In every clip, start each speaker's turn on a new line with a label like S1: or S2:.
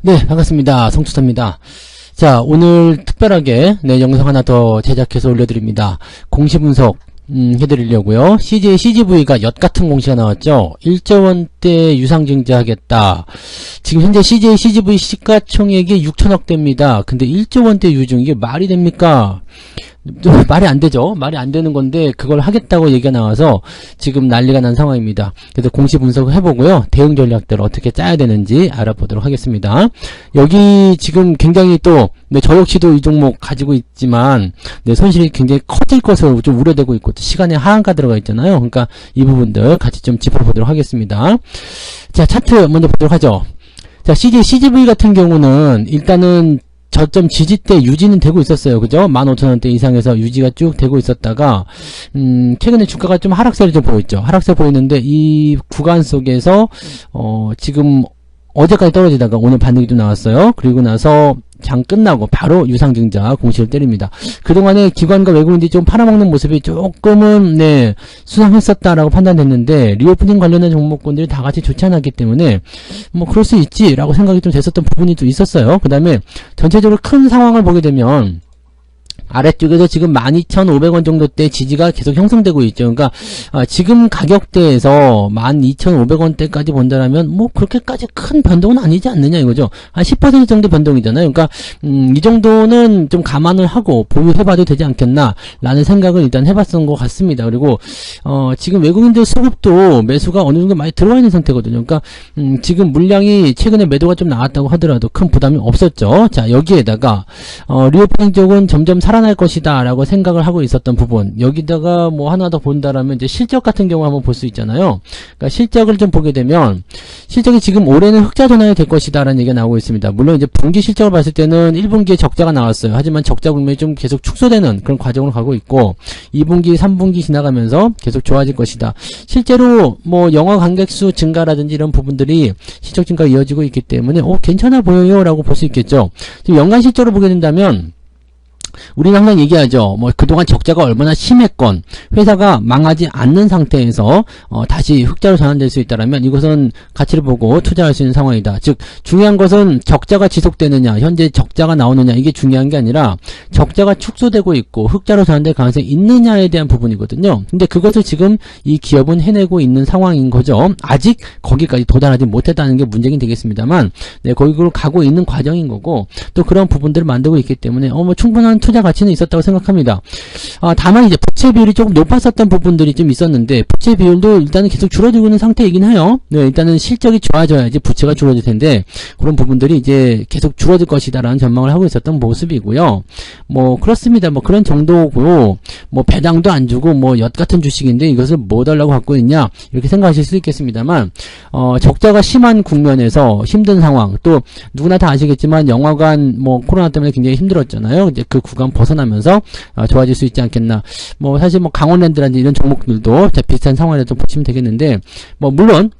S1: 네, 반갑습니다. 성투사입니다. 자, 오늘 특별하게 영상 하나 더 제작해서 올려드립니다. 공시 분석 해드리려고요. CJ, CGV가 엿같은 공시가 나왔죠. 1조 원대 유상증자 하겠다. 지금 현재 CJ, CGV 시가총액이 6천억대입니다. 근데 1조 원대 유증, 이게 말이 됩니까? 말이 안 되죠. 말이 안 되는 건데 그걸 하겠다고 얘기가 나와서 지금 난리가 난 상황입니다. 그래서 공시 분석을 해보고요. 대응 전략들을 어떻게 짜야 되는지 알아보도록 하겠습니다. 여기 지금 굉장히 또 저 역시도 이 종목 가지고 있지만 손실이 굉장히 커질 것으로 좀 우려되고 있고 또 시간에 하한가 들어가 있잖아요. 그러니까 이 부분들 같이 좀 짚어보도록 하겠습니다. 자, 차트 먼저 보도록 하죠. 자, CJ, CGV 같은 경우는 일단은 저점 지지대 유지는 되고 있었어요. 그죠? 15,000원대 이상에서 유지가 쭉 되고 있었다가 최근에 주가가 좀 하락세를 좀 보였죠. 하락세 보이는데 이 구간 속에서 지금 어제까지 떨어지다가 오늘 반등이 좀 나왔어요. 그리고 나서 장 끝나고 바로 유상증자 공시를 때립니다. 그동안에 기관과 외국인들이 좀 팔아먹는 모습이 조금은 수상했었다라고 판단됐는데 리오프닝 관련된 종목군들이 다 같이 좋지 않았기 때문에 뭐 그럴 수 있지라고 생각이 좀 됐었던 부분이 또 있었어요. 그 다음에 전체적으로 큰 상황을 보게 되면 아래쪽에서 지금 12,500원 정도대 지지가 계속 형성되고 있죠. 그러니까 지금 가격대에서 12,500원대까지 본다라면 뭐 그렇게까지 큰 변동은 아니지 않느냐 이거죠. 한 10% 정도 변동이잖아요. 그러니까 이 정도는 좀 감안을 하고 보유해봐도 되지 않겠나 라는 생각을 일단 해봤던 것 같습니다. 그리고 지금 외국인들 수급도 매수가 어느 정도 많이 들어와 있는 상태거든요. 그러니까 지금 물량이 최근에 매도가 좀 나왔다고 하더라도 큰 부담이 없었죠. 자, 여기에다가 리오프닝 쪽은 점점 살아날 것이다 라고 생각을 하고 있었던 부분, 여기다가 뭐 하나 더 본다라면 이제 실적 같은 경우 한번 볼 수 있잖아요. 그러니까 실적을 좀 보게 되면 실적이 지금 올해는 흑자 전환이 될 것이다 라는 얘기가 나오고 있습니다. 물론 이제 분기 실적을 봤을 때는 1분기에 적자가 나왔어요. 하지만 적자 국면이 좀 계속 축소되는 그런 과정으로 가고 있고 2분기 3분기 지나가면서 계속 좋아질 것이다. 실제로 뭐 영화 관객 수 증가라든지 이런 부분들이 실적 증가가 이어지고 있기 때문에 괜찮아 보여요 라고 볼 수 있겠죠. 지금 연간 실적으로 보게 된다면 우리는 항상 얘기하죠. 뭐 그동안 적자가 얼마나 심했건 회사가 망하지 않는 상태에서 다시 흑자로 전환될 수 있다라면 이것은 가치를 보고 투자할 수 있는 상황이다. 즉 중요한 것은 적자가 지속되느냐, 현재 적자가 나오느냐, 이게 중요한 게 아니라 적자가 축소되고 있고 흑자로 전환될 가능성이 있느냐에 대한 부분이거든요. 근데 그것을 지금 이 기업은 해내고 있는 상황인 거죠. 아직 거기까지 도달하지 못했다는 게 문제긴 되겠습니다만 거기로 가고 있는 과정인 거고 또 그런 부분들을 만들고 있기 때문에 뭐 충분한 투자 가치는 있었다고 생각합니다. 다만 이제 부채 비율이 조금 높았었던 부분들이 좀 있었는데 부채 비율도 일단은 계속 줄어들고 있는 상태이긴 해요. 일단은 실적이 좋아져야지 부채가 줄어들 텐데 그런 부분들이 이제 계속 줄어들 것이다라는 전망을 하고 있었던 모습이고요. 뭐 그렇습니다. 뭐 그런 정도고 뭐 배당도 안 주고 뭐 엿 같은 주식인데 이것을 뭐 달라고 갖고 있냐 이렇게 생각하실 수 있겠습니다만 적자가 심한 국면에서 힘든 상황, 또 누구나 다 아시겠지만 영화관 뭐 코로나 때문에 굉장히 힘들었잖아요. 이제 그 구간 벗어나면서 좋아질 수 있지 않겠나. 뭐 사실 뭐 강원랜드라든지 이런 종목들도 비슷한 상황이라 좀 보시면 되겠는데 뭐 물론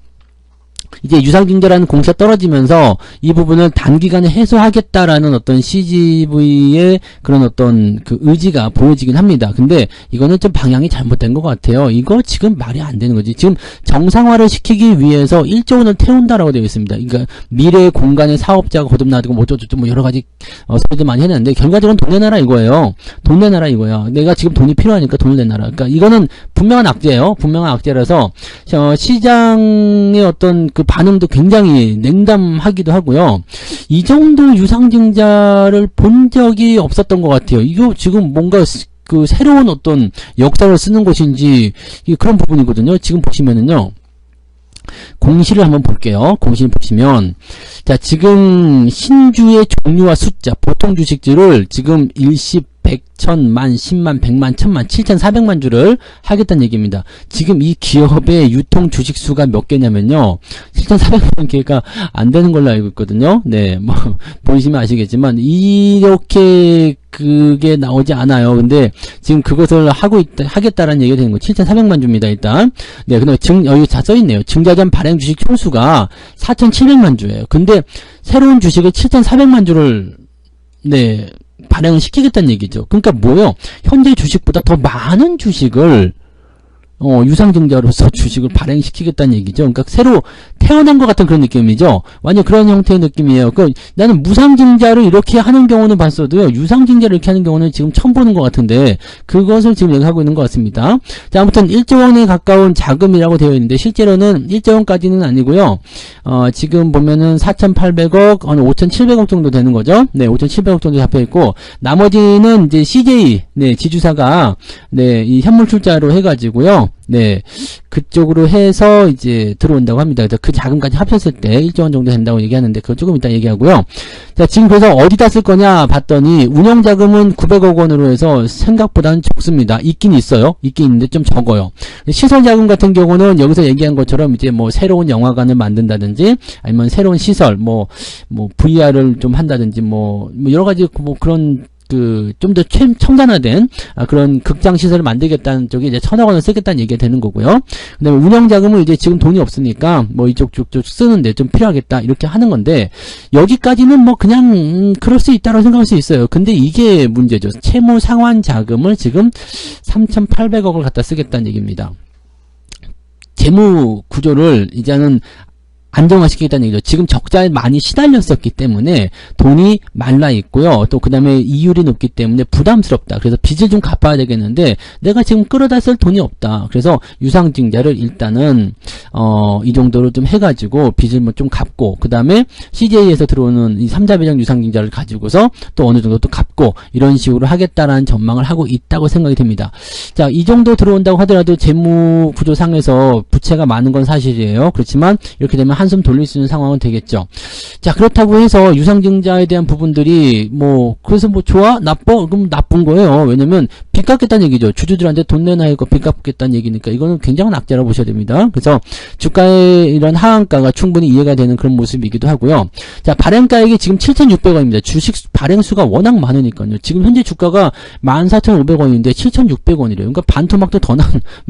S1: 이제 유상증자라는 공시가 떨어지면서 이 부분을 단기간에 해소하겠다라는 어떤 CGV의 그런 어떤 그 의지가 보여지긴 합니다. 근데 이거는 좀 방향이 잘못된 것 같아요. 이거 지금 말이 안 되는 거지. 지금 정상화를 시키기 위해서 1조 원을 태운다라고 되어 있습니다. 그러니까 미래 공간의 사업자가 거듭나고 뭐 어쩌고저쩌고 뭐 여러 가지 소리도 많이 했는데 결과적으로는 돈 내놔라 이거예요. 돈 내놔라 이거야. 내가 지금 돈이 필요하니까 돈을 내놔라. 그러니까 이거는 분명한 악재예요. 분명한 악재라서 시장의 어떤 그 반응도 굉장히 냉담하기도 하고요. 이 정도 유상증자를 본 적이 없었던 것 같아요. 이거 지금 뭔가 그 새로운 어떤 역사를 쓰는 것인지 그런 부분이거든요. 지금 보시면은요. 공시를 한번 볼게요. 공시를 보시면 자, 지금 신주의 종류와 숫자, 보통 주식들을 지금 일시 100, 1000만, 10만, 100만, 1000만, 7400만 주를 하겠다는 얘기입니다. 지금 이 기업의 유통 주식 수가 몇 개냐면요. 7400만 개가 안 되는 걸로 알고 있거든요. 뭐 보시면 아시겠지만 이렇게 그게 나오지 않아요. 근데 지금 그것을 하겠다라는 얘기가 되는 거 7400만 주입니다, 일단. 근데 여기 다 써있네요. 증자전 발행 주식 총수가 4700만 주예요. 근데 새로운 주식을 7400만 주를 발행을 시키겠다는 얘기죠. 그러니까 뭐요? 현재 주식보다 더 많은 주식을 유상증자로서 주식을 발행시키겠다는 얘기죠. 그러니까 새로 태어난 것 같은 그런 느낌이죠. 완전 그런 형태의 느낌이에요. 나는 무상증자를 이렇게 하는 경우는 봤어도요, 유상증자를 이렇게 하는 경우는 지금 처음 보는 것 같은데, 그것을 지금 얘기하고 있는 것 같습니다. 자, 아무튼 1조 원에 가까운 자금이라고 되어 있는데, 실제로는 1조 원까지는 아니고요, 지금 보면은 4,800억, 5,700억 정도 되는 거죠. 네, 5,700억 정도 잡혀 있고, 나머지는 이제 CJ, 네, 지주사가, 네, 이 현물 출자로 해가지고요, 네, 그쪽으로 해서 이제 들어온다고 합니다. 그래서 그 자금까지 합쳤을 때 1조 원 정도 된다고 얘기하는데, 그거 조금 이따 얘기하고요. 자, 지금 그래서 어디다 쓸 거냐 봤더니, 운영자금은 900억 원으로 해서 생각보다는 적습니다. 있긴 있어요. 있긴 있는데 좀 적어요. 시설자금 같은 경우는 여기서 얘기한 것처럼 이제 뭐 새로운 영화관을 만든다든지, 아니면 새로운 시설, 뭐 VR을 좀 한다든지, 뭐 여러 가지 뭐 그런 좀 더 첨단화된 그런 극장 시설을 만들겠다는 쪽에 이제 1,000억 원을 쓰겠다는 얘기가 되는 거고요. 그다음에 운영 자금은 이제 지금 돈이 없으니까 뭐 이쪽 쓰는데 좀 필요하겠다 이렇게 하는 건데, 여기까지는 뭐 그냥 그럴 수 있다고 생각할 수 있어요. 근데 이게 문제죠. 채무 상환 자금을 지금 3,800억을 갖다 쓰겠다는 얘기입니다. 재무 구조를 이제는 안정화시키겠다는 얘기죠. 지금 적자에 많이 시달렸었기 때문에 돈이 말라 있고요. 또 그 다음에 이율이 높기 때문에 부담스럽다. 그래서 빚을 좀 갚아야 되겠는데 내가 지금 끌어다 쓸 돈이 없다. 그래서 유상증자를 일단은 이 정도로 좀 해가지고 빚을 뭐 좀 갚고, 그 다음에 CJ에서 들어오는 이 3자 배정 유상증자를 가지고서 또 어느 정도 또 갚고, 이런 식으로 하겠다라는 전망을 하고 있다고 생각이 됩니다. 자, 이 정도 들어온다고 하더라도 재무 구조상에서 부채가 많은 건 사실이에요. 그렇지만 이렇게 되면 한숨 돌릴 수 있는 상황은 되겠죠. 자, 그렇다고 해서 유상증자에 대한 부분들이 뭐 그래서 뭐 좋아? 나빠? 그럼 나쁜 거예요. 왜냐면 빚 갚겠다는 얘기죠. 주주들한테 돈 내놔 이거 빚 갚겠다는 얘기니까 이거는 굉장한 악재라고 보셔야 됩니다. 그래서 주가의 이런 하한가가 충분히 이해가 되는 그런 모습이기도 하고요. 자, 발행가액이 지금 7,600원입니다. 주식 발행수가 워낙 많으니까요. 지금 현재 주가가 14,500원인데 7,600원이래요. 그러니까 반토막도 더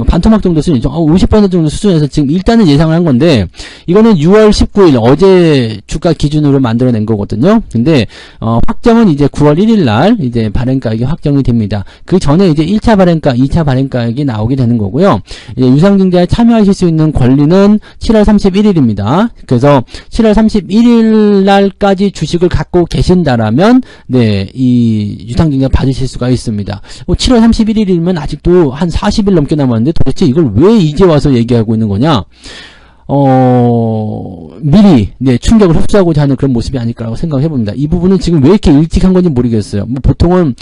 S1: 반토막 정도 수준, 50% 정도 수준에서 지금 일단은 예상을 한 건데, 이거는 6월 19일 어제 주가 기준으로 만들어낸 거거든요. 근데 확정은 이제 9월 1일 날 이제 발행가액이 확정이 됩니다. 그 전에 이제 1차 발행가, 2차 발행가액이 나오게 되는 거고요. 이제 유상증자에 참여하실 수 있는 권리는 7월 31일입니다. 그래서 7월 31일 날까지 주식을 갖고 계신다라면 네, 이 유상증자 받으실 수가 있습니다. 7월 31일이면 아직도 한 40일 넘게 남았는데 도대체 이걸 왜 이제 와서 얘기하고 있는 거냐? 미리, 네, 충격을 흡수하고자 하는 그런 모습이 아닐까라고 생각을 해봅니다. 이 부분은 지금 왜 이렇게 일찍 한 건지 모르겠어요. 뭐, 보통은,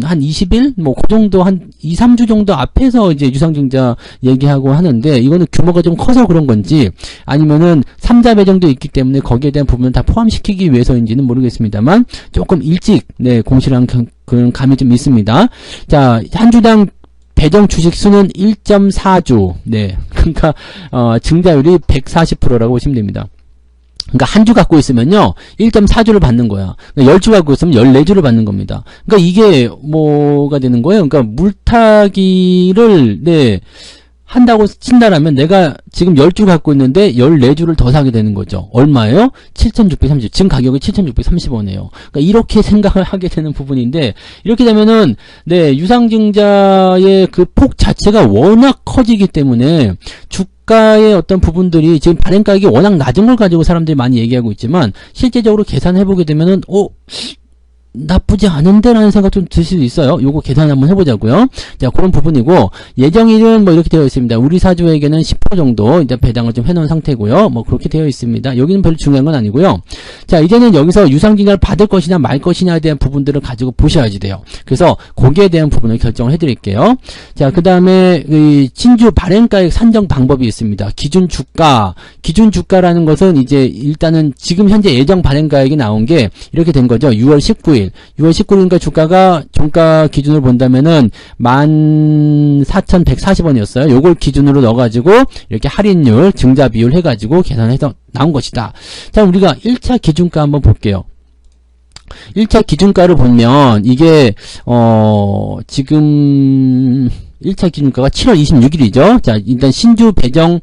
S1: 한 20일? 뭐, 그 정도, 한 2, 3주 정도 앞에서 이제 유상증자 얘기하고 하는데, 이거는 규모가 좀 커서 그런 건지, 아니면은 3자 배정도 있기 때문에 거기에 대한 부분을 다 포함시키기 위해서인지는 모르겠습니다만, 조금 일찍, 네, 공시한 그런 감이 좀 있습니다. 자, 한 주당 배정 주식 수는 1.4주. 네. 그러니까, 증자율이 140%라고 보시면 됩니다. 그러니까 한 주 갖고 있으면요, 1.4주를 받는 거야. 그러니까 10주 갖고 있으면 14주를 받는 겁니다. 그러니까 이게 뭐가 되는 거예요? 그러니까 물타기를, 네, 한다고 친다라면 내가 지금 10주 갖고 있는데 14주를 더 사게 되는 거죠. 얼마예요? 7,630. 지금 가격이 7,630원이에요. 그러니까 이렇게 생각을 하게 되는 부분인데, 이렇게 되면은 네, 유상증자의 그 폭 자체가 워낙 커지기 때문에 주가의 어떤 부분들이 지금 발행가격이 워낙 낮은 걸 가지고 사람들이 많이 얘기하고 있지만, 실제적으로 계산해보게 되면은 나쁘지 않은데 라는 생각 좀 들 수도 있어요. 요거 계산 한번 해보자고요. 자, 그런 부분이고, 예정일은 뭐 이렇게 되어 있습니다. 우리 사주에게는 10% 정도 이제 배당을 좀 해놓은 상태고요. 뭐 그렇게 되어 있습니다. 여기는 별로 중요한 건 아니고요. 자, 이제는 여기서 유상증자를 받을 것이냐 말 것이냐에 대한 부분들을 가지고 보셔야지 돼요. 그래서 거기에 대한 부분을 결정을 해드릴게요. 자, 그 다음에 신주 발행가액 산정 방법이 있습니다. 기준 주가라는 것은 이제 일단은 지금 현재 예정 발행가액이 나온 게 이렇게 된 거죠. 6월 19일. 6월 19일인가 주가가 종가 기준으로 본다면은 14,140원이었어요. 요걸 기준으로 넣어가지고 이렇게 할인율, 증자 비율 해가지고 계산해서 나온 것이다. 자, 우리가 1차 기준가 한번 볼게요. 1차 기준가를 보면 이게 지금 1차 기준가가 7월 26일이죠. 자, 일단 신주 배정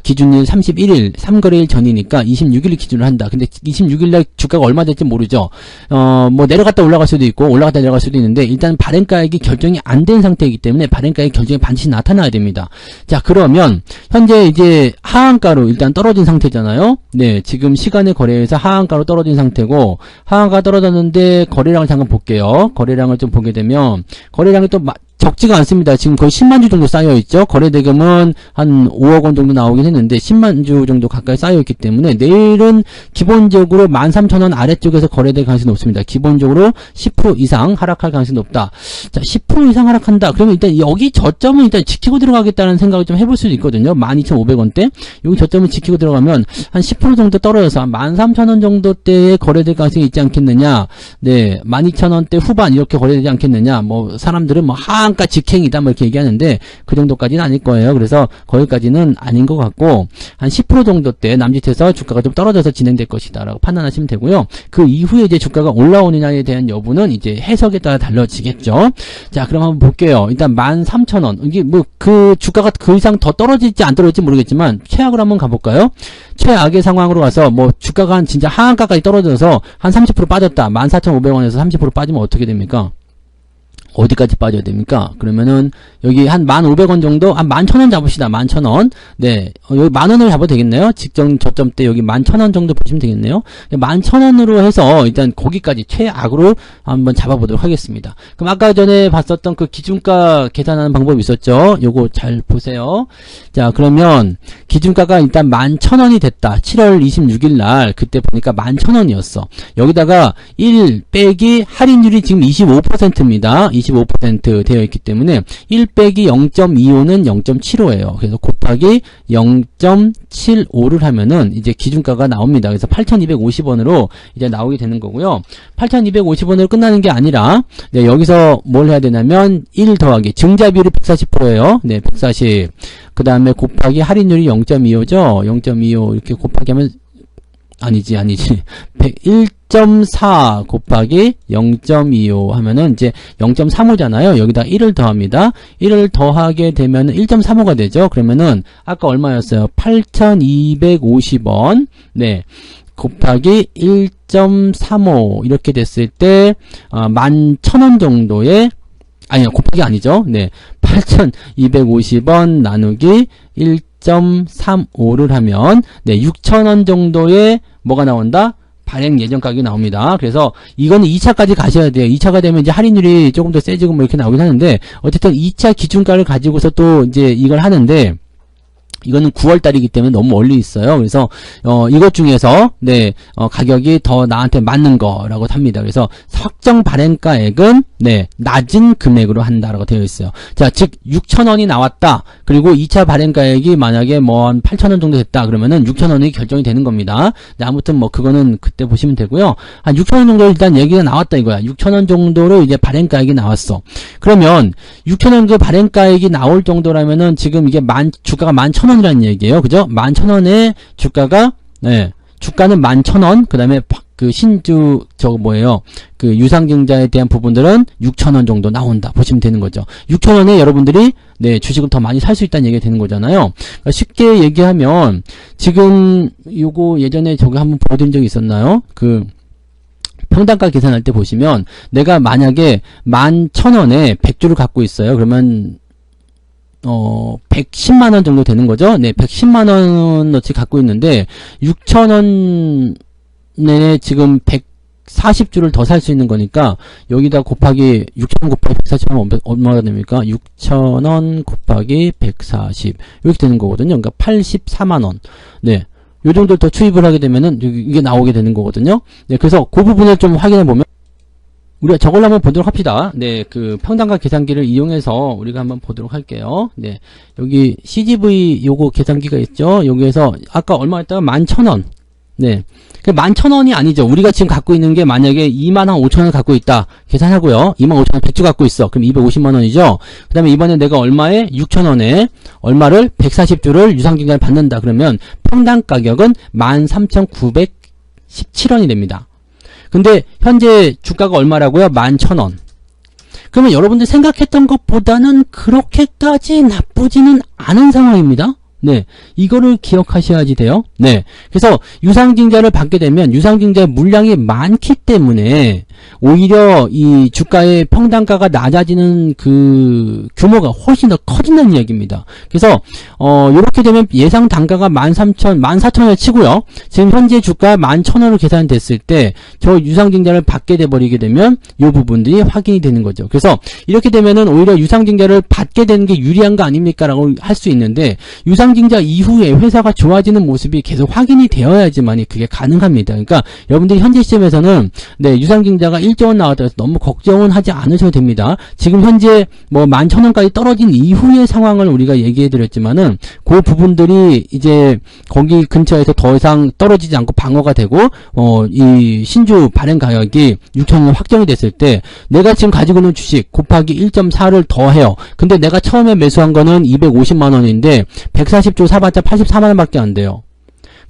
S1: 기준일 31일, 3거래일 전이니까 26일을 기준으로 한다. 근데 26일날 주가가 얼마 될지 모르죠. 뭐 내려갔다 올라갈 수도 있고 올라갔다 내려갈 수도 있는데 일단 발행가액이 결정이 안 된 상태이기 때문에 발행가액 결정이 반드시 나타나야 됩니다. 자, 그러면 현재 이제 하한가로 일단 떨어진 상태잖아요. 네, 지금 시간의 거래에서 하한가로 떨어진 상태고 하한가 떨어졌는데 거래량을 잠깐 볼게요. 거래량을 좀 보게 되면 거래량이 또 적지가 않습니다. 지금 거의 10만 주 정도 쌓여있죠. 거래대금은 한 5억 원 정도 나오긴 했는데 10만 주 정도 가까이 쌓여있기 때문에 내일은 기본적으로 13,000원 아래쪽에서 거래될 가능성이 높습니다. 기본적으로 10% 이상 하락할 가능성이 높다. 자, 10% 이상 하락한다. 그러면 일단 여기 저점은 일단 지키고 들어가겠다는 생각을 좀 해볼 수도 있거든요. 12,500원대. 여기 저점을 지키고 들어가면 한 10% 정도 떨어져서 한 13,000원 정도대에 거래될 가능성이 있지 않겠느냐. 네, 12,000원대 후반 이렇게 거래되지 않겠느냐. 뭐 사람들은 뭐 하한가 직행이다 뭐 이렇게 얘기하는데 그 정도까지는 아닐 거예요. 그래서 거기까지는 아닌 것 같고 한 10% 정도대 남짓해서 주가가 좀 떨어져서 진행될 것이다 라고 판단하시면 되고요. 그 이후에 이제 주가가 올라오느냐에 대한 여부는 이제 해석에 따라 달라지겠죠. 자, 그럼 한번 볼게요. 일단 13,000원 이게 뭐 그 주가가 그 이상 더 떨어질지 안 떨어질지 모르겠지만 최악으로 한번 가볼까요? 최악의 상황으로 가서 뭐 주가가 한 진짜 하한가까지 떨어져서 한 30% 빠졌다. 14,500원에서 30% 빠지면 어떻게 됩니까? 어디까지 빠져야 됩니까? 그러면은 여기 한 1,500원 정도, 한 11,000원 잡읍시다. 11,000원. 네, 여기 10,000원을 잡아도 되겠네요. 직전 저점 때 여기 11,000원 정도 보시면 되겠네요. 11,000원으로 해서 일단 거기까지 최악으로 한번 잡아보도록 하겠습니다. 그럼 아까 전에 봤었던 그 기준가 계산하는 방법이 있었죠. 요거 잘 보세요. 자, 그러면 기준가가 일단 11,000원이 됐다. 7월 26일 날 그때 보니까 11,000원이었어. 여기다가 1 빼기 할인율이 지금 25%입니다. 25% 되어 있기 때문에 1 빼기 0.25는 0.75예요. 그래서 곱하기 0.75를 하면은 이제 기준가가 나옵니다. 그래서 8,250원으로 이제 나오게 되는 거고요. 8,250원으로 끝나는 게 아니라 네, 여기서 뭘 해야 되냐면 1 더하기 증자비율이 140%예요. 네, 140. 그 다음에 곱하기 할인율이 0.25죠. 0.25 이렇게 곱하기 하면 아니지 1.4 곱하기 0.25 하면은 이제 0.35잖아요. 여기다 1을 더합니다. 1을 더하게 되면은 1.35가 되죠. 그러면은 아까 얼마였어요? 8,250원. 네. 곱하기 1.35 이렇게 됐을 때 11,000원 정도의 아니요, 곱하기 아니죠. 네. 8,250원 나누기 1.35를 하면 네, 6,000원 정도의 뭐가 나온다? 발행 예정 가격이 나옵니다. 그래서 이거는 2차까지 가셔야 돼요. 2차가 되면 이제 할인율이 조금 더 세지고 뭐 이렇게 나오긴 하는데 어쨌든 2차 기준가를 가지고서 또 이제 이걸 하는데 이거는 9월달이기 때문에 너무 멀리 있어요. 그래서 이것 중에서 네 가격이 더 나한테 맞는 거라고 합니다. 그래서 확정 발행가액은 네 낮은 금액으로 한다라고 되어 있어요. 자, 즉 6,000원이 나왔다. 그리고 2차 발행가액이 만약에 뭐 한 8,000원 정도 됐다. 그러면은 6,000원이 결정이 되는 겁니다. 네, 아무튼 뭐 그거는 그때 보시면 되고요. 한 6,000원 정도 일단 얘기가 나왔다 이거야. 6,000원 정도로 이제 발행가액이 나왔어. 그러면 6,000원 그 발행가액이 나올 정도라면은 지금 이게 주가가 11,000원이라는 얘기예요. 그죠? 11,000원의 주가가 네. 주가는 11,000원. 그다음에 그 신주 그 유상증자에 대한 부분들은 6,000원 정도 나온다 보시면 되는 거죠. 6,000원에 여러분들이 네 주식을 더 많이 살 수 있다는 얘기가 되는 거잖아요. 그러니까 쉽게 얘기하면 지금 요거 예전에 저기 한번 보여드린 적이 있었나요? 그 평단가 계산할 때 보시면 내가 만약에 11,000원에 100주를 갖고 있어요. 그러면 110만원 정도 되는 거죠. 네, 110만원어치 갖고 있는데 6,000원에 지금 140주를 더 살 수 있는 거니까 여기다 곱하기 6,000원 곱하기 140하면 얼마가 됩니까? 6,000원 곱하기 140 이렇게 되는 거거든요. 그러니까 84만원. 네. 요 정도를 더 투입을 하게 되면은 이게 나오게 되는 거거든요. 네, 그래서 그 부분을 좀 확인해 보면 우리가 저걸 한번 보도록 합시다. 네, 그 평단가 계산기를 이용해서 우리가 한번 보도록 할게요. 네, 여기 CGV 요거 계산기가 있죠. 여기에서 아까 얼마였다가 11,000원. 네, 그 11,000원이 아니죠. 우리가 지금 갖고 있는 게 만약에 25,000원 갖고 있다. 계산하고요. 25,000원 100주 갖고 있어. 그럼 250만원이죠. 그 다음에 이번에 내가 얼마에 6,000원에 얼마를 140주를 유상증자를 받는다. 그러면 평당 가격은 13,917원이 됩니다. 근데 현재 주가가 얼마라고요? 11,000원. 그러면 여러분들 생각했던 것보다는 그렇게까지 나쁘지는 않은 상황입니다. 네, 이거를 기억하셔야지 돼요. 네, 그래서 유상증자를 받게 되면 유상증자의 물량이 많기 때문에 오히려 이 주가의 평단가가 낮아지는 그 규모가 훨씬 더 커진다는 이야기입니다. 그래서 이렇게 되면 예상 단가가 14,000원을 치고요. 지금 현재 주가 11,000원으로 계산됐을 때 저 유상증자를 받게 돼 버리게 되면 이 부분들이 확인이 되는 거죠. 그래서 이렇게 되면은 오히려 유상증자를 받게 되는 게 유리한 거 아닙니까? 라고 할 수 있는데 유상증자 이후에 회사가 좋아지는 모습이 계속 확인이 되어야지만이 그게 가능합니다. 그러니까 여러분들이 현재 시점에서는 네, 유상증자가 1조원 나왔다 해서 너무 걱정은 하지 않으셔도 됩니다. 지금 현재 뭐 11,000원까지 떨어진 이후의 상황을 우리가 얘기해 드렸지만은 그 부분들이 이제 거기 근처에서 더 이상 떨어지지 않고 방어가 되고 이 신주 발행 가격이 6,000원 확정이 됐을 때 내가 지금 가지고 있는 주식 곱하기 1.4를 더해요. 근데 내가 처음에 매수한 거는 250만 원인데 140조 사봤자 84만 원밖에 안 돼요.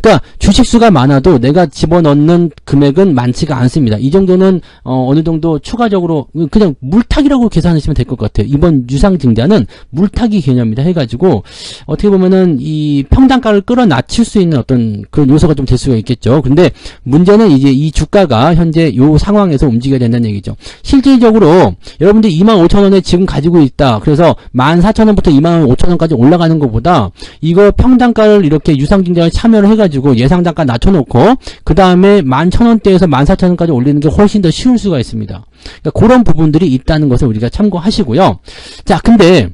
S1: 그러니까 주식수가 많아도 내가 집어넣는 금액은 많지가 않습니다. 이 정도는 어느 정도 추가적으로 그냥 물타기라고 계산하시면 될 것 같아요. 이번 유상증자는 물타기 개념이다 해가지고 어떻게 보면은 이 평단가를 끌어낮출 수 있는 어떤 그런 요소가 좀 될 수가 있겠죠. 근데 문제는 이제 이 주가가 현재 요 상황에서 움직여야 된다는 얘기죠. 실질적으로 여러분들 25,000원에 지금 가지고 있다. 그래서 14,000원부터 25,000원까지 올라가는 것보다 이거 평단가를 이렇게 유상증자에 참여를 해가지고 예상 단가 낮춰놓고 그 다음에 11,000원대에서 14,000원까지 올리는 게 훨씬 더 쉬울 수가 있습니다. 그러니까 그런 부분들이 있다는 것을 우리가 참고하시고요. 자, 근데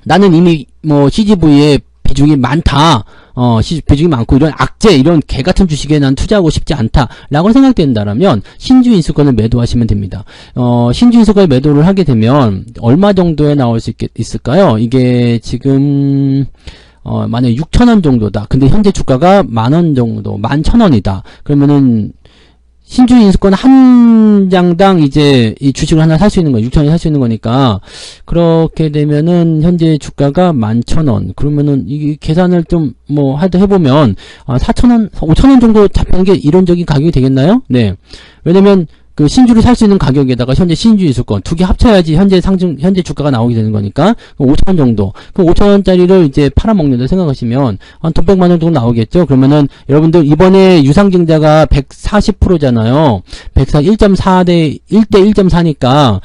S1: 나는 이미 뭐 CGV에 비중이 많다. 비중이 많고 이런 악재 이런 개같은 주식에 난 투자하고 싶지 않다라고 생각된다라면 신주인수권을 매도하시면 됩니다. 신주인수권을 매도를 하게 되면 얼마 정도에 나올 수 있을까요? 이게 지금 만약에 6,000원 정도다. 근데 현재 주가가 10,000원 정도, 11,000원이다. 그러면은 신주인수권 한 장당 이제 이 주식을 하나 살 수 있는 거, 6,000원에 살 수 있는 거니까 그렇게 되면은 현재 주가가 11,000원. 그러면은 이 계산을 좀 뭐 해보면 4,000원, 5,000원 정도 잡히는 게 이론적인 가격이 되겠나요? 네. 왜냐면 그 신주를 살 수 있는 가격에다가 현재 신주인수권 두 개 합쳐야지 현재 주가가 나오게 되는 거니까 5,000원 정도. 그럼 5,000원짜리를 이제 팔아먹는다 생각하시면 한 돈 100만 원 정도 나오겠죠. 그러면은 여러분들 이번에 유상증자가 140%잖아요. 1.4대 1대 1.4니까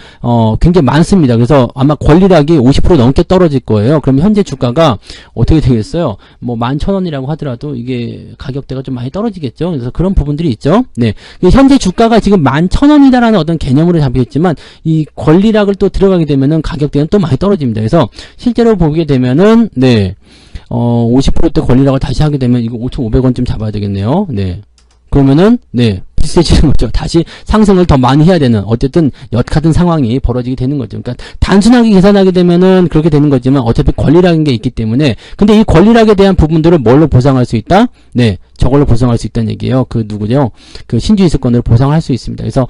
S1: 굉장히 많습니다. 그래서 아마 권리락이 50% 넘게 떨어질 거예요. 그러면 현재 주가가 어떻게 되겠어요? 뭐 11,000원이라고 하더라도 이게 가격대가 좀 많이 떨어지겠죠. 그래서 그런 부분들이 있죠. 네. 현재 주가가 지금 11,000원이다라는 어떤 개념으로 잡혀있지만 이 권리락을 또 들어가게 되면은 가격대는 또 많이 떨어집니다. 그래서 실제로 보게 되면은 네 50%대 권리락을 다시 하게 되면 이거 5,500원쯤 잡아야 되겠네요. 네. 그러면은 네 비슷해지는 거죠. 다시 상승을 더 많이 해야 되는 어쨌든 엿같은 상황이 벌어지게 되는 거죠. 그러니까 단순하게 계산하게 되면은 그렇게 되는 거지만 어차피 권리락인 게 있기 때문에 근데 이 권리락에 대한 부분들을 뭘로 보상할 수 있다? 네. 저걸로 보상할 수 있다는 얘기예요. 그 누구죠? 그 신주인수권으로 보상할 수 있습니다. 그래서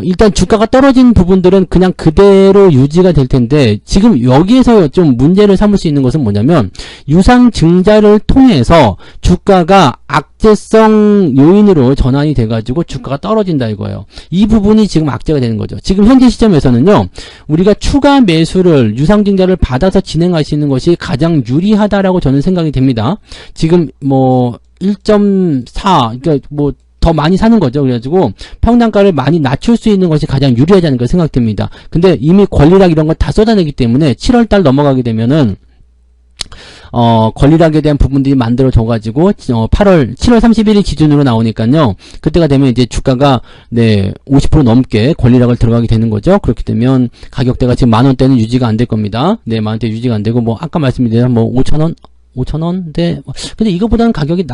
S1: 일단 주가가 떨어진 부분들은 그냥 그대로 유지가 될 텐데 지금 여기에서 좀 문제를 삼을 수 있는 것은 뭐냐면 유상증자를 통해서 주가가 악재성 요인으로 전환이 돼가지고 주가가 떨어진다 이거예요. 이 부분이 지금 악재가 되는 거죠. 지금 현재 시점에서는요. 우리가 추가 매수를 유상증자를 받아서 진행하시는 것이 가장 유리하다라고 저는 생각이 됩니다. 지금 뭐 1.4 그러니까 뭐 더 많이 사는 거죠. 그래가지고 평단가를 많이 낮출 수 있는 것이 가장 유리하지 않을까 생각됩니다. 근데 이미 권리락 이런 거 다 쏟아내기 때문에 7월달 넘어가게 되면은 권리락에 대한 부분들이 만들어져가지고 7월 31일 기준으로 나오니까요. 그때가 되면 이제 주가가 네 50% 넘게 권리락을 들어가게 되는 거죠. 그렇게 되면 가격대가 지금 10,000원대는 유지가 안 될 겁니다. 네 10,000원대 유지가 안 되고 뭐 아까 말씀드린 뭐 5,000원대 근데 이거보다는 가격이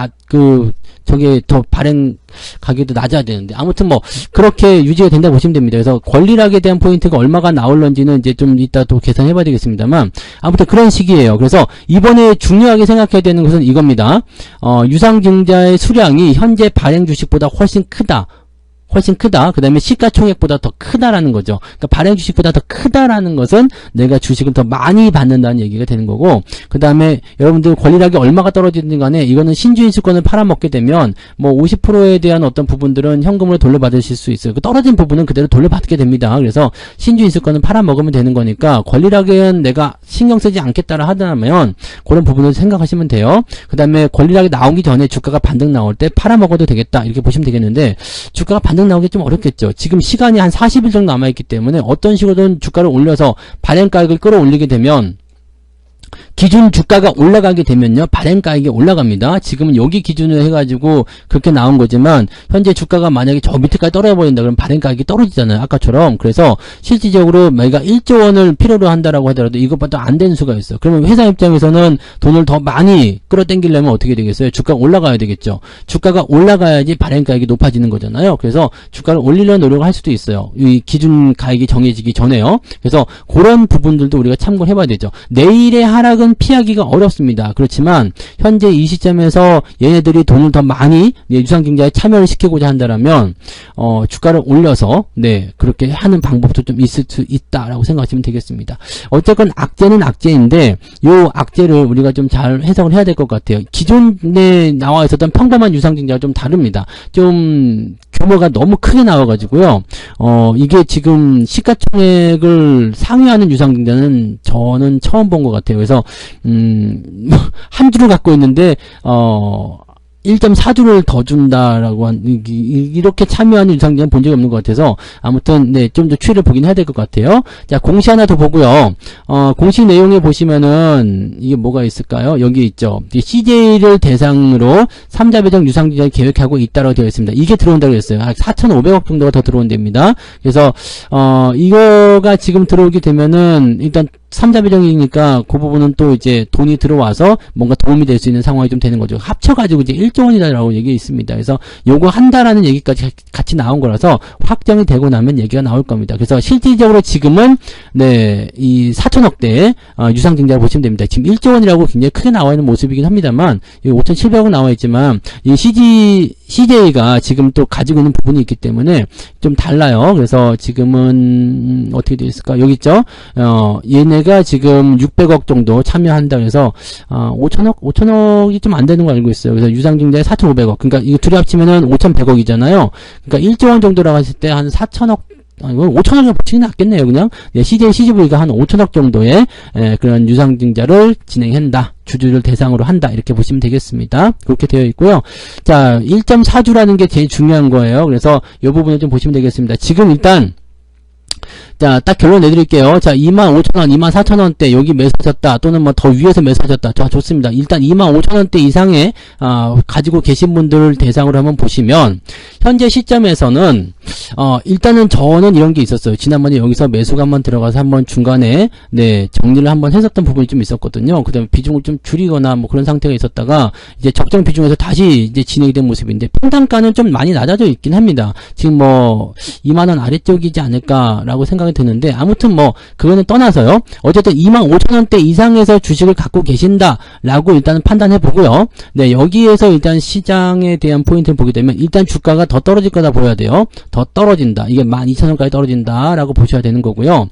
S1: 저게 더 발행 가격도 낮아야 되는데 아무튼 뭐 그렇게 유지가 된다 보시면 됩니다. 그래서 권리락에 대한 포인트가 얼마가 나올런지는 이제 좀 이따 또 계산해 봐야 되겠습니다만 아무튼 그런 시기예요. 그래서 이번에 중요하게 생각해야 되는 것은 이겁니다. 유상증자의 수량이 현재 발행 주식보다 훨씬 크다. 훨씬 크다. 그 다음에 시가총액보다 더 크다라는 거죠. 그러니까 발행 주식보다 더 크다라는 것은 내가 주식을 더 많이 받는다는 얘기가 되는 거고, 그 다음에 여러분들 권리락이 얼마가 떨어지든 간에 이거는 신주인수권을 팔아먹게 되면 뭐 50%에 대한 어떤 부분들은 현금으로 돌려받으실 수 있어요. 그 떨어진 부분은 그대로 돌려받게 됩니다. 그래서 신주인수권을 팔아먹으면 되는 거니까 권리락은 내가 신경 쓰지 않겠다라 하다면 그런 부분을 생각하시면 돼요. 그 다음에 권리락이 나오기 전에 주가가 반등 나올 때 팔아먹어도 되겠다 이렇게 보시면 되겠는데, 주가가 반등 나오기 좀 어렵겠죠. 지금 시간이 한 40일 정도 남아있기 때문에 어떤 식으로든 주가를 올려서 발행가액을 끌어올리게 되면, 기준 주가가 올라가게 되면요, 발행가액이 올라갑니다. 지금은 여기 기준으로 해가지고 그렇게 나온 거지만, 현재 주가가 만약에 저 밑에까지 떨어져버린다 그러면 발행가액이 떨어지잖아요, 아까처럼. 그래서 실질적으로 내가 1조 원을 필요로 한다라고 하더라도 이것보다 안 되는 수가 있어. 그러면 회사 입장에서는 돈을 더 많이 끌어당기려면 어떻게 되겠어요? 주가가 올라가야 되겠죠. 주가가 올라가야지 발행가액이 높아지는 거잖아요. 그래서 주가를 올리려는 노력을 할 수도 있어요, 이 기준 가액이 정해지기 전에요. 그래서 그런 부분들도 우리가 참고를 해봐야 되죠. 내일의 하락은 피하기가 어렵습니다. 그렇지만 현재 이 시점에서 얘네들이 돈을 더 많이 유상증자에 참여를 시키고자 한다면 주가를 올려서 그렇게 하는 방법도 좀 있을 수 있다라고 생각하시면 되겠습니다. 어쨌건 악재는 악재인데 요 악재를 우리가 좀 잘 해석을 해야 될 것 같아요. 기존에 나와 있었던 평범한 유상증자가 좀 다릅니다. 좀 규모가 너무 크게 나와가지고요. 이게 지금 시가총액을 상회하는 유상증자는 저는 처음 본 것 같아요. 그래서 한 주를 갖고 있는데 1.4주를 더 준다라고 이렇게 참여하는 유상증자는 본 적이 없는 것 같아서, 아무튼 좀 더 추이를 보긴 해야 될 것 같아요. 자, 공시 하나 더 보고요. 공시 내용에 보시면은 이게 뭐가 있을까요? 여기 있죠. CJ를 대상으로 3자 배정 유상증자를 계획하고 있다고 되어 있습니다. 이게 들어온다고 했어요. 4,500억 정도가 더 들어온답니다. 그래서 이거가 지금 들어오게 되면은 일단 3자 배정이니까 그 부분은 또 이제 돈이 들어와서 뭔가 도움이 될 수 있는 상황이 좀 되는 거죠. 합쳐가지고 이제 1조 원이라고 얘기 있습니다. 그래서 요거 한다라는 얘기까지 같이 나온 거라서 확정이 되고 나면 얘기가 나올 겁니다. 그래서 실질적으로 지금은 이 4천억대의 유상증자를 보시면 됩니다. 지금 1조 원이라고 굉장히 크게 나와 있는 모습이긴 합니다만, 5,700억 나와 있지만 이 CJ가 지금 또 가지고 있는 부분이 있기 때문에 좀 달라요. 그래서 지금은 어떻게 되어 있을까? 여기 있죠. 얘네가 지금 600억 정도 참여한다 그래서 5천억이 좀 안 되는 거 알고 있어요. 그래서 유상증자에 4,500억. 그러니까 이거 둘이 합치면은 5,100억이잖아요. 그러니까 1조 원 정도라고 했을 때 한 4천억, 5천억이 붙이긴 낫겠네요, 그냥. CJ, CGV가 한 5천억 정도의 그런 유상증자를 진행한다. 주주를 대상으로 한다. 이렇게 보시면 되겠습니다. 그렇게 되어 있고요. 자, 1.4주라는 게 제일 중요한 거예요. 그래서 이 부분을 좀 보시면 되겠습니다. 지금 일단 자, 딱 결론 내드릴게요. 자, 25,000원, 24,000원대 여기 매수하셨다 또는 뭐 더 위에서 매수하셨다. 좋습니다. 일단 25,000원대 이상에 가지고 계신 분들을 대상으로 한번 보시면, 현재 시점에서는 일단은 저는 이런 게 있었어요. 지난번에 여기서 매수가 한번 들어가서 한번 중간에 정리를 한번 했었던 부분이 좀 있었거든요. 그 다음에 비중을 좀 줄이거나 뭐 그런 상태가 있었다가 이제 적정 비중에서 다시 이제 진행이 된 모습인데, 평단가는 좀 많이 낮아져 있긴 합니다. 지금 뭐 2만원 아래쪽이지 않을까라고 생각이 드는데, 아무튼 뭐 그거는 떠나서요. 어쨌든 25,000원대 이상에서 주식을 갖고 계신다라고 일단은 판단해 보고요. 여기에서 일단 시장에 대한 포인트를 보게 되면 일단 주가가 더 떨어질 거다 보여야 돼요. 더 떨어진다. 이게 12,000원까지 떨어진다라고 보셔야 되는 거고요.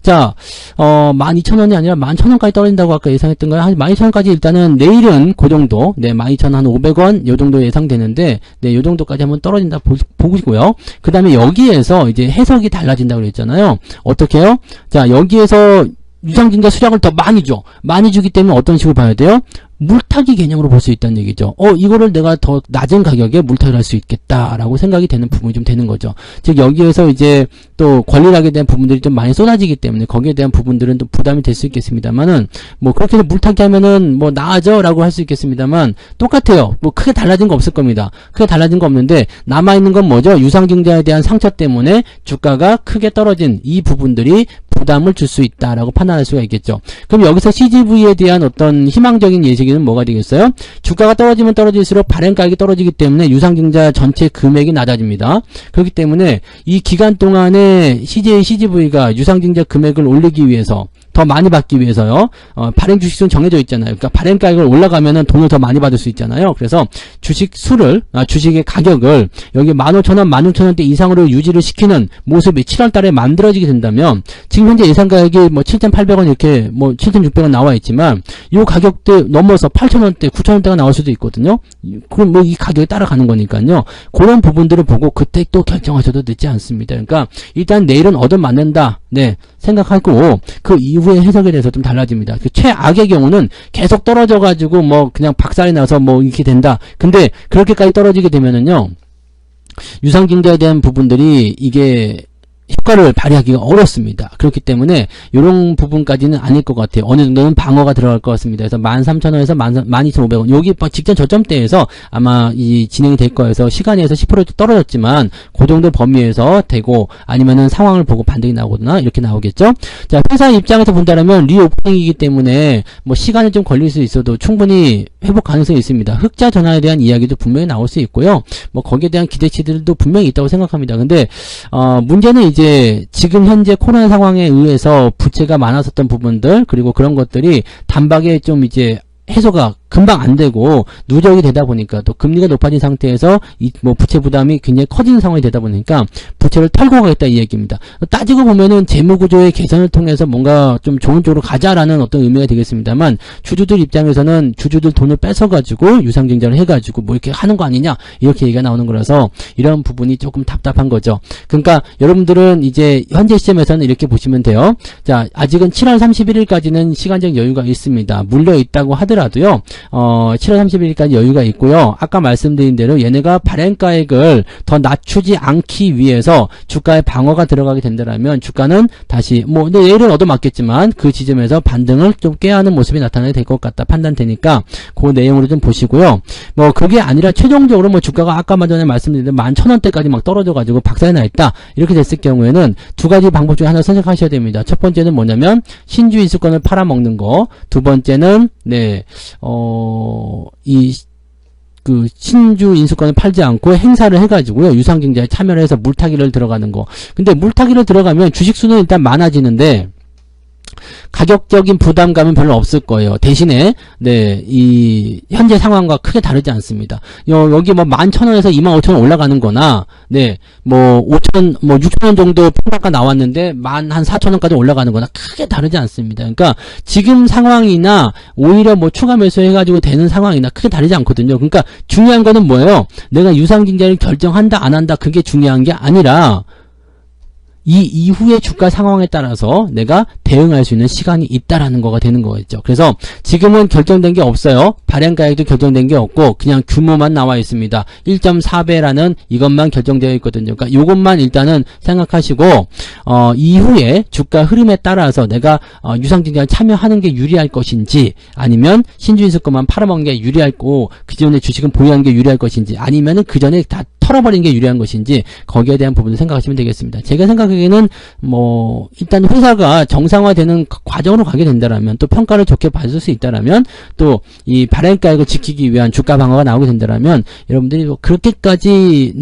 S1: 자, 12,000원이 아니라 11,000원까지 떨어진다고 아까 예상했던 거예요. 한 12,000원까지 일단은 내일은 그 정도, 12,500원 요 정도 예상되는데, 요 정도까지 한번 떨어진다 보시고요. 그 다음에 여기에서 이제 해석이 달라진다고 그랬잖아요. 어떻게 해요? 자, 여기에서 유상증자 수량을 더 많이 줘. 많이 주기 때문에 어떤 식으로 봐야 돼요? 물타기 개념으로 볼 수 있다는 얘기죠. 이거를 내가 더 낮은 가격에 물타기를 할 수 있겠다라고 생각이 되는 부분이 좀 되는 거죠. 즉, 여기에서 이제 또 권리락에 대한 부분들이 좀 많이 쏟아지기 때문에 거기에 대한 부분들은 또 부담이 될 수 있겠습니다만은, 뭐 그렇게 해서 물타기 하면은 뭐 나아져 라고 할 수 있겠습니다만, 똑같아요. 뭐 크게 달라진 거 없을 겁니다. 크게 달라진 거 없는데, 남아있는 건 뭐죠? 유상증자에 대한 상처 때문에 주가가 크게 떨어진 이 부분들이 부담을 줄 수 있다라고 판단할 수가 있겠죠. 그럼 여기서 CGV에 대한 어떤 희망적인 예측은 뭐가 되겠어요? 주가가 떨어지면 떨어질수록 발행가격이 떨어지기 때문에 유상증자 전체 금액이 낮아집니다. 그렇기 때문에 이 기간 동안에 CGV가 유상증자 금액을 올리기 위해서 더 많이 받기 위해서요. 발행 주식수는 정해져 있잖아요. 그러니까 발행가액을 올라가면은 돈을 더 많이 받을 수 있잖아요. 그래서 주식의 가격을 여기 15,000원, 16,000원대 이상으로 유지를 시키는 모습이 7월 달에 만들어지게 된다면, 지금 현재 예상가액이 뭐 7,800원 이렇게 뭐 7,600원 나와 있지만, 이 가격대 넘어서 8,000원대, 9,000원대가 나올 수도 있거든요. 그럼 뭐 이 가격에 따라가는 거니까요. 그런 부분들을 보고 그때 또 결정하셔도 늦지 않습니다. 그러니까 일단 내일은 얻어맞는다. 네, 생각하고 그 이후의 해석에 대해서 좀 달라집니다. 그 최악의 경우는 계속 떨어져가지고 뭐 그냥 박살이 나서 뭐 이렇게 된다. 근데 그렇게까지 떨어지게 되면은요, 유상증자에 대한 부분들이 이게 효과를 발휘하기가 어렵습니다. 그렇기 때문에 이런 부분까지는 아닐 것 같아요. 어느 정도는 방어가 들어갈 것 같습니다. 그래서 13,000원에서 12,500원 여기 직전 저점대에서 아마 이 진행이 될 거여서 시간에서 10% 떨어졌지만 그 정도 범위에서 되고, 아니면은 상황을 보고 반등이 나오거나 이렇게 나오겠죠. 자, 회사 입장에서 본다면 리오프닝이기 때문에 뭐 시간이 좀 걸릴 수 있어도 충분히 회복 가능성이 있습니다. 흑자 전환에 대한 이야기도 분명히 나올 수 있고요. 뭐 거기에 대한 기대치들도 분명히 있다고 생각합니다. 근데 문제는 이제 지금 현재 코로나 상황에 의해서 부채가 많았었던 부분들, 그리고 그런 것들이 단박에 좀 이제 해소가 금방 안 되고 누적이 되다 보니까, 또 금리가 높아진 상태에서 이 뭐 부채 부담이 굉장히 커지는 상황이 되다 보니까 부채를 털고 가겠다 이 얘기입니다. 따지고 보면은 재무구조의 개선을 통해서 뭔가 좀 좋은 쪽으로 가자라는 어떤 의미가 되겠습니다만, 주주들 입장에서는 주주들 돈을 뺏어가지고 유상증자를 해가지고 뭐 이렇게 하는 거 아니냐, 이렇게 얘기가 나오는 거라서 이런 부분이 조금 답답한 거죠. 그러니까 여러분들은 이제 현재 시점에서는 이렇게 보시면 돼요. 자, 아직은 7월 31일까지는 시간적 여유가 있습니다. 물려 있다고 하더라도요, 7월 31일까지 여유가 있고요. 아까 말씀드린 대로 얘네가 발행가액을 더 낮추지 않기 위해서 주가에 방어가 들어가게 된다면 주가는 다시 뭐 내일은 얻어맞겠지만 그 지점에서 반등을 좀 깨야 하는 모습이 나타나게 될 것 같다 판단되니까 그 내용으로 좀 보시고요. 뭐 그게 아니라 최종적으로 뭐 주가가 아까 전에 말씀드린 11,000원대까지 막 떨어져가지고 박살이 나 있다 이렇게 됐을 경우에는 두 가지 방법 중에 하나 선택하셔야 됩니다. 첫 번째는 뭐냐면 신주 인수권을 팔아먹는 거, 두 번째는 신주 인수권을 팔지 않고 행사를 해가지고요, 유상증자에 참여를 해서 물타기를 들어가는 거. 근데 물타기를 들어가면 주식수는 일단 많아지는데 가격적인 부담감은 별로 없을 거예요. 대신에 이 현재 상황과 크게 다르지 않습니다. 여기 뭐 11,000원에서 25,000원 올라가는 거나 뭐 6,000원 정도 평가가 나왔는데 14,000원까지 올라가는 거나 크게 다르지 않습니다. 그러니까 지금 상황이나 오히려 뭐 추가 매수 해가지고 되는 상황이나 크게 다르지 않거든요. 그러니까 중요한 거는 뭐예요? 내가 유상증자를 결정한다 안 한다, 그게 중요한 게 아니라 이 이후의 주가 상황에 따라서 내가 대응할 수 있는 시간이 있다라는 거가 되는 거겠죠. 그래서 지금은 결정된 게 없어요. 발행가액도 결정된 게 없고 그냥 규모만 나와 있습니다. 1.4배라는 이것만 결정되어 있거든요. 그러니까 요것만 일단은 생각하시고 이후에 주가 흐름에 따라서 내가 유상증자에 참여하는 게 유리할 것인지, 아니면 신주인수 것만 팔아먹는 게 유리할 거고 그전에 주식은 보유하는 게 유리할 것인지, 아니면은 그전에 다 털어버리는 게 유리한 것인지, 거기에 대한 부분을 생각하시면 되겠습니다. 제가 생각하기에는 뭐 일단 회사가 정상화되는 과정으로 가게 된다라면, 또 평가를 좋게 받을 수 있다라면, 또 이 발행가액을 지키기 위한 주가 방어가 나오게 된다라면 여러분들이 뭐 그렇게까지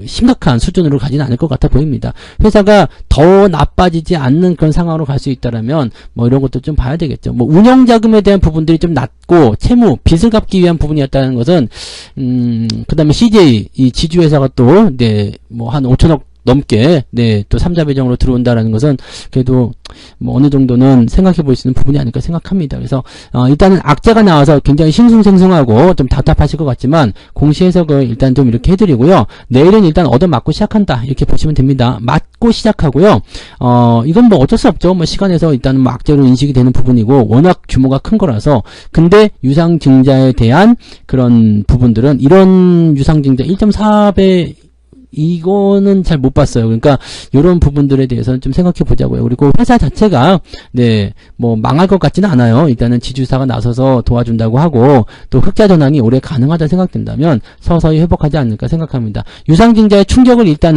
S1: 심각한 수준으로 가지는 않을 것 같아 보입니다. 회사가 더 나빠지지 않는 그런 상황으로 갈 수 있다라면 뭐 이런 것도 좀 봐야 되겠죠. 뭐 운영자금에 대한 부분들이 좀 낮고 채무, 빚을 갚기 위한 부분이었다는 것은 그 다음에 CJ 이 지주회사가 또 뭐 한 5천억 넘게 또 3자 배정으로 들어온다라는 것은 그래도 뭐 어느 정도는 생각해 볼 수 있는 부분이 아닐까 생각합니다. 그래서 일단은 악재가 나와서 굉장히 싱숭생숭하고 좀 답답하실 것 같지만 공시 해석을 일단 좀 이렇게 해드리고요. 내일은 일단 얻어맞고 시작한다 이렇게 보시면 됩니다. 맞고 시작하고요. 이건 뭐 어쩔 수 없죠. 뭐 시간에서 일단은 뭐 악재로 인식이 되는 부분이고 워낙 규모가 큰 거라서. 근데 유상증자에 대한 그런 부분들은 이런 유상증자 1.4배 이거는 잘 못 봤어요. 그러니까 이런 부분들에 대해서는 좀 생각해 보자고요. 그리고 회사 자체가 뭐 망할 것 같지는 않아요. 일단은 지주사가 나서서 도와준다고 하고, 또 흑자 전환이 올해 가능하다 생각된다면 서서히 회복하지 않을까 생각합니다. 유상증자의 충격을 일단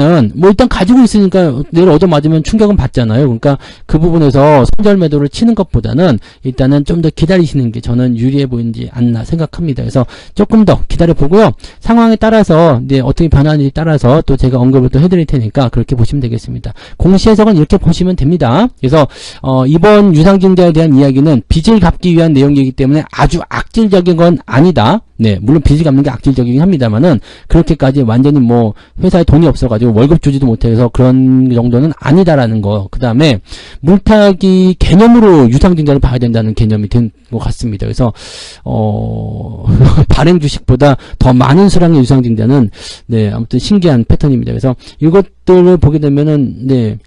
S1: 가지고 있으니까 내일 얻어맞으면 충격은 받잖아요. 그러니까 그 부분에서 손절 매도를 치는 것보다는 일단은 좀 더 기다리시는 게 저는 유리해 보이지 않나 생각합니다. 그래서 조금 더 기다려 보고요. 상황에 따라서 어떻게 변하는지 따라서 또 제가 언급을 또 해드릴 테니까 그렇게 보시면 되겠습니다. 공시 해석은 이렇게 보시면 됩니다. 그래서 이번 유상증자에 대한 이야기는 빚을 갚기 위한 내용이기 때문에 아주 악질적인 건 아니다. 네, 물론 빚을 갚는 게 악질적이긴 합니다만은 그렇게까지 완전히 뭐 회사에 돈이 없어가지고 월급 주지도 못해서 그런 정도는 아니다라는 거. 그 다음에 물타기 개념으로 유상증자를 봐야 된다는 개념이 된 것 같습니다. 그래서 발행 주식보다 더 많은 수량의 유상증자는 네, 아무튼 신기한 패턴입니다. 그래서 이것들을 보게 되면은 네.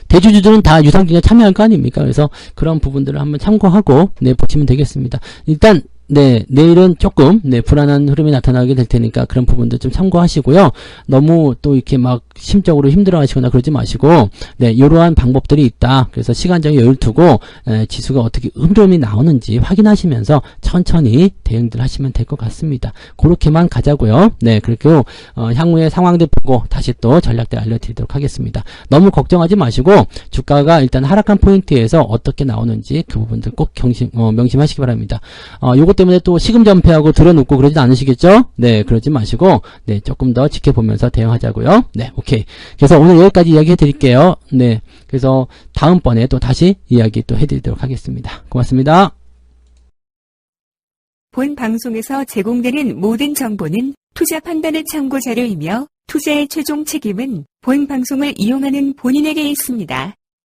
S1: 대주주들은 다 유상증자 참여할 거 아닙니까? 그래서 그런 부분들을 한번 참고하고 네, 보시면 되겠습니다. 일단 네, 내일은 조금 네, 불안한 흐름이 나타나게 될 테니까 그런 부분들 좀 참고하시고요. 너무 또 이렇게 막 심적으로 힘들어 하시거나 그러지 마시고 네, 이러한 방법들이 있다. 그래서 시간적인 여유를 두고 지수가 어떻게 흐름이 나오는지 확인하시면서 천천히 대응들 하시면 될 것 같습니다. 그렇게만 가자고요. 네, 그리고 향후의 상황들 보고 다시 또 전략들 알려드리도록 하겠습니다. 너무 걱정하지 마시고 주가가 일단 하락한 포인트에서 어떻게 나오는지 그 부분들 꼭 명심하시기 바랍니다. 요것 때문에 또 시금 전폐하고 들어눕고 그러진 않으시겠죠? 네, 그러지 마시고 네, 조금 더 지켜보면서 대응하자고요. 네, 오케이. 그래서 오늘 여기까지 이야기해 드릴게요. 네, 그래서 다음번에 또 다시 이야기 또 해드리도록 하겠습니다. 고맙습니다.
S2: 본 방송에서 제공되는 모든 정보는 투자 판단의 참고 자료이며 투자의 최종 책임은 본 방송을 이용하는 본인에게 있습니다.